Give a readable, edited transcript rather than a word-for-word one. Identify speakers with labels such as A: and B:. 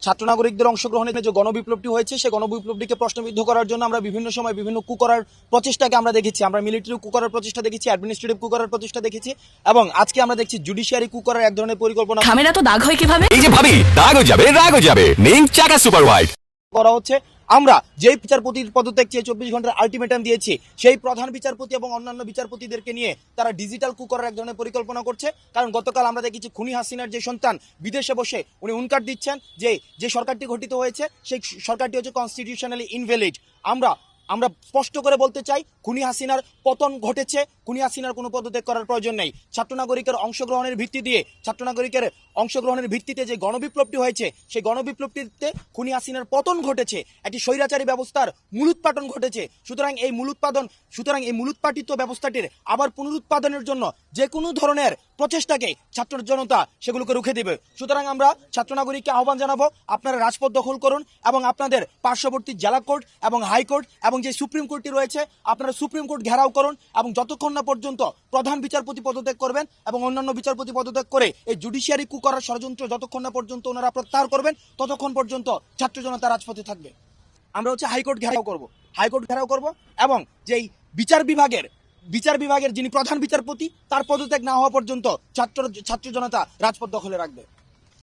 A: ছাত্র নাগরিকদের অংশগ্রহণে যে গণবিপ্লবটি হয়েছে সেই গণবিপ্লবটিকে প্রশ্নবিদ্ধ করার জন্য আমরা বিভিন্ন সময় বিভিন্ন কু করার প্রচেষ্টাকে আমরা দেখেছি। আমরা মিলিটারি কু করার প্রচেষ্টা দেখেছি, অ্যাডমিনিস্ট্রেটিভ কু করার প্রচেষ্টা দেখেছি, এবং আজকে আমরা দেখছি জুডিশিয়ারি কু করার এক ধরনের পরিকল্পনা
B: খামেরা তো দাগ হয় কিভাবে?
C: এই যে ভাবি দাগও যাবে রাগও যাবে নিং চাকা সুপার হোয়াইট
A: করা হচ্ছে। আমরা যেই বিচারপতির পদত্যাগ চেয়ে 24 ঘন্টার আলটিমেটাম দিয়েছি, সেই প্রধান বিচারপতি এবং অন্যান্য বিচারপতিদেরকে নিয়ে তারা ডিজিটাল কু করার এক ধরনের পরিকল্পনা করছে। কারণ গতকাল আমরা দেখেছি খুনি হাসিনার যে সন্তান বিদেশে বসে উনি উনকাট দিচ্ছেন যে সরকারটি গঠিত হয়েছে সেই সরকারটি হচ্ছে কনস্টিটিউশনালি ইনভ্যালিড। আমরা স্পষ্ট করে বলতে চাই, খুনি হাসিনার পতন ঘটেছে, খুনি হাসিনার কোনো পদত্যাগ করার প্রয়োজন নেই। ছাত্র নাগরিকের অংশগ্রহণের ভিত্তিতে যে গণবিপ্লবটি হয়েছে সেই গণবিপ্লবটিতে খুনি হাসিনার পতন ঘটেছে, একটি স্বৈরাচারী ব্যবস্থার মূলোৎপাটন ঘটেছে। সুতরাং এই মূলোৎপাটিত ব্যবস্থাটির আবার পুনরুৎপাদনের জন্য যে কোনো ধরনের প্রচেষ্টাকে ছাত্র জনতা সেগুলোকে রুখে দেবে। সুতরাং আমরা ছাত্র নাগরিককে আহ্বান জানাবো, আপনারা রাজপথ দখল করুন এবং আপনাদের পার্শ্ববর্তী জেলা কোর্ট এবং হাইকোর্ট এবং যে সুপ্রিম কোর্টটি রয়েছে আপনারা সুপ্রিম কোর্ট ঘেরাও করুন, এবং যতক্ষণ না পর্যন্ত প্রধান বিচারপতি পদত্যাগ করবেন এবং অন্যান্য বিচারপতি পদত্যাগ করে এই জুডিশিয়ারি কু করার ষড়যন্ত্র যতক্ষণ না পর্যন্ত ওনারা প্রত্যাহার করবেন ততক্ষণ পর্যন্ত ছাত্র জনতা রাজপথে থাকবে। আমরা হাইকোর্ট ঘেরাও করব এবং যেই বিচার বিভাগের যিনি প্রধান বিচারপতি তার পদত্যাগ না হওয়া পর্যন্ত ছাত্র জনতা রাজপথ দখলে রাখবে।